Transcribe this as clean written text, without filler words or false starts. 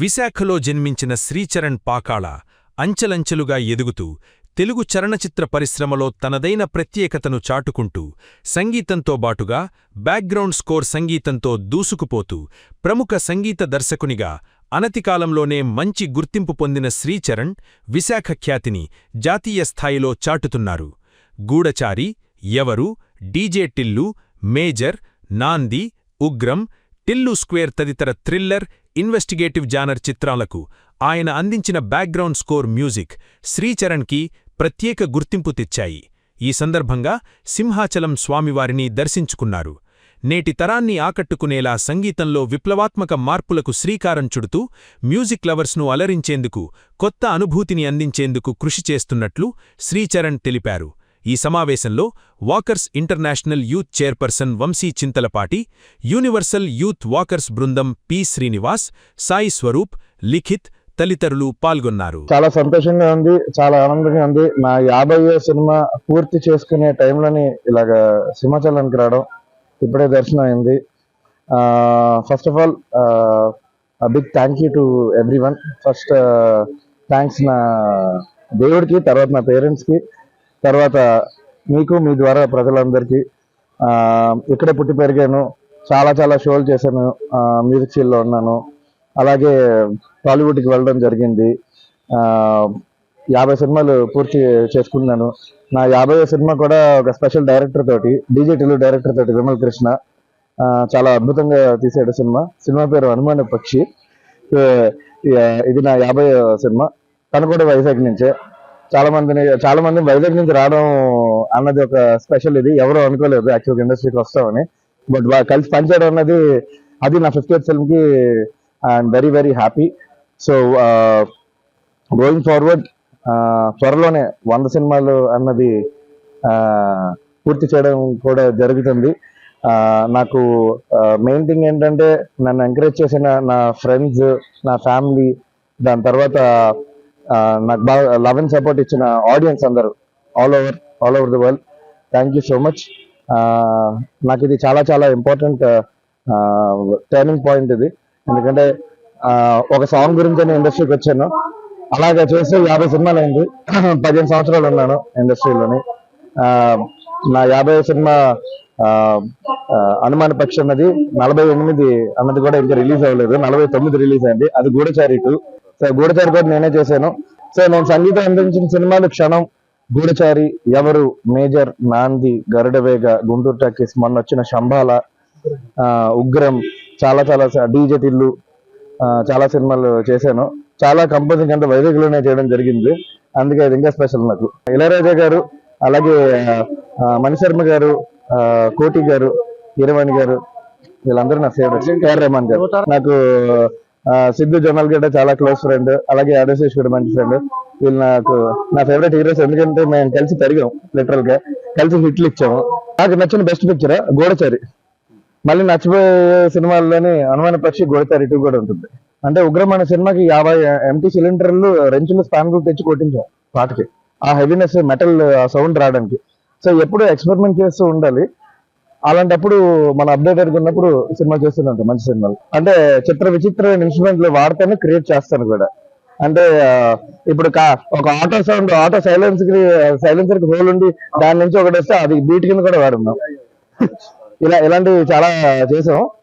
విశాఖలో జన్మించిన శ్రీచరణ్ పాకాళ అంచెలంచెలుగా ఎదుగుతూ తెలుగు చలనచిత్ర పరిశ్రమలో తనదైన ప్రత్యేకతను చాటుకుంటూ సంగీతంతో బాటుగా బ్యాక్గ్రౌండ్ స్కోర్ సంగీతంతో దూసుకుపోతూ ప్రముఖ సంగీత దర్శకునిగా అనతికాలంలోనే మంచి గుర్తింపు పొందిన శ్రీచరణ్ విశాఖ ఖ్యాతిని జాతీయ స్థాయిలో చాటుతున్నారు. గూఢచారి, ఎవరు, డీజే టిల్లు, మేజర్, నాంది, ఉగ్రం, టిల్లు స్క్వేర్ తదితర థ్రిల్లర్, ఇన్వెస్టిగేటివ్ జానర్ చిత్రాలకు ఆయన అందించిన బ్యాక్గ్రౌండ్ స్కోర్ మ్యూజిక్ శ్రీచరణ్కి ప్రత్యేక గుర్తింపు తెచ్చాయి. ఈ సందర్భంగా సింహాచలం స్వామివారిని దర్శించుకున్నారు. నేటి తరాన్ని ఆకట్టుకునేలా సంగీతంలో విప్లవాత్మక మార్పులకు శ్రీకారం చుడుతూ మ్యూజిక్ లవర్స్ను అలరించేందుకు, కొత్త అనుభూతిని అందించేందుకు కృషి చేస్తున్నట్లు శ్రీచరణ్ తెలిపారు. ఈ సమావేశంలో walkers international youth chairperson Vamsi Chintalapati, universal youth walkers బృందం పి. శ్రీనివాస్, సాయి స్వరూప్, లిఖిత్ తదితరులు పాల్గొన్నారు. చాలా సంతోషంగా ఉంది, చాలా ఆనందంగా ఉంది. నా 50వ సినిమా పూర్తి చేసుకునే టైంలోని ఇలాగ సింహాచలానికి రావడం ఇప్పుడే దర్శనం అయింది. First of all big thank you to everyone. First thanks నా దేవుడికి, తర్వాత నా పేరెంట్స్కి, తర్వాత మీకు, మీ ద్వారా ప్రజలందరికీ. ఇక్కడే పుట్టి పెరిగాను, చాలా చాలా షోలు చేశాను, మ్యూజిక్ ఫీల్డ్లో ఉన్నాను. అలాగే టాలీవుడ్కి వెళ్ళడం జరిగింది. 50 సినిమాలు పూర్తి చేసుకున్నాను. నా 50వ సినిమా కూడా ఒక స్పెషల్ డైరెక్టర్ తోటి, డీజే టిల్లు డైరెక్టర్ తోటి, విమల్ కృష్ణ, చాలా అద్భుతంగా తీసాడు సినిమా. సినిమా పేరు హనుమాన్ పక్షి. ఇది నా 50వ సినిమా. తను కూడా వైజాగ్ నుంచే. చాలా మంది వైజాగ్ నుంచి రావడం అన్నది ఒక స్పెషల్. ఇది ఎవరు అనుకోలేదు యాక్చువల్గా ఇండస్ట్రీకి వస్తామని, బట్ కలిసి పనిచేయడం అన్నది అది నా 50th ఫిల్మ్కి I'm very very happy. So going forward త్వరలోనే 100 సినిమాలు అన్నది పూర్తి చేయడం కూడా జరుగుతుంది. నాకు మెయిన్ థింగ్ ఏంటంటే నన్ను ఎంకరేజ్ చేసిన నా ఫ్రెండ్స్, నా ఫ్యామిలీ, దాని తర్వాత నాకు బాగా లవ్ అండ్ సపోర్ట్ ఇచ్చిన ఆడియన్స్ అందరూ all over the world, thank you so much. నాకు ఇది చాలా చాలా ఇంపార్టెంట్ టర్నింగ్ పాయింట్ ఇది. ఎందుకంటే ఒక సాంగ్ గురించి నేను ఇండస్ట్రీకి వచ్చాను, అలాగే చేసి 50 సినిమాలు అయింది. 15 సంవత్సరాలు ఉన్నాను ఇండస్ట్రీలోని. నా 50వ సినిమా హనుమాన్ పక్షి అన్నది 48 అన్నది కూడా ఇంకా రిలీజ్ అవ్వలేదు, 49 రిలీజ్ అయింది. అది గూఢచారి 2. సో గూఢచారి కూడా నేనే చేశాను. సో నేను సంగీతం అందించిన సినిమాలు క్షణం, గూఢచారి, ఎవరు, మేజర్, నాంది, గరుడవేగ, గుంటూరు టాకీస్, మొన్న వచ్చిన శంబాల, ఉగ్రం, చాలా చాలా డీజే టిల్లు, చాలా సినిమాలు చేశాను. చాలా కంపోజింగ్ అంటే వైజాగ్లోనే చేయడం జరిగింది, అందుకే అది ఇంకా స్పెషల్ నాకు. ఇళయరాజా గారు, అలాగే మణిశర్మ గారు, కోటి గారు, కీరవాణి గారు, వీళ్ళందరూ నా ఫేవరెట్. కేఆర్ రెహమాన్ గారు నాకు, సిద్ధు జొన్నలగడ్డ చాలా క్లోజ్ ఫ్రెండ్, అలాగే ఆడశేష్ కూడా మంచి ఫ్రెండ్. వీళ్ళు నాకు నా ఫేవరెట్ హీరోస్. ఎందుకంటే మేము కలిసి పెరిగాం, లిటరల్ గా కలిసి హిట్లు ఇచ్చాము. నాకు నచ్చిన బెస్ట్ పిక్చర్ గూఢచారి. మళ్ళీ నచ్చిపోయే సినిమాల్లోని హనుమాన్ పక్షి, గూఢచారి 2 కూడా ఉంటుంది. అంటే ఉగ్రం అనే సినిమాకి 50 ఎంటీ సిలిండర్లు, రెంచులు, స్పాన్లు తెచ్చి కొట్టించాం పాటకి, ఆ హెవీనెస్, మెటల్ సౌండ్ రావడానికి. సో ఎప్పుడు ఎక్స్పెరిమెంట్ చేస్తూ ఉండాలి. అలాంటప్పుడు మన అప్డేటెడ్ ఉన్నప్పుడు సినిమా చేస్తున్నట్టు మంచి సినిమాలు. అంటే చిత్ర విచిత్రమైన ఇన్స్ట్రుమెంట్లు వాడతాను, క్రియేట్ చేస్తాను కూడా. అంటే ఇప్పుడు ఒక ఆటో సైలెన్సర్ కి హోల్ ఉండి దాని నుంచి ఒకటి వస్తే అది బీట్ కింద కూడా వాడున్నాం. ఇలాంటివి చాలా చేసాం.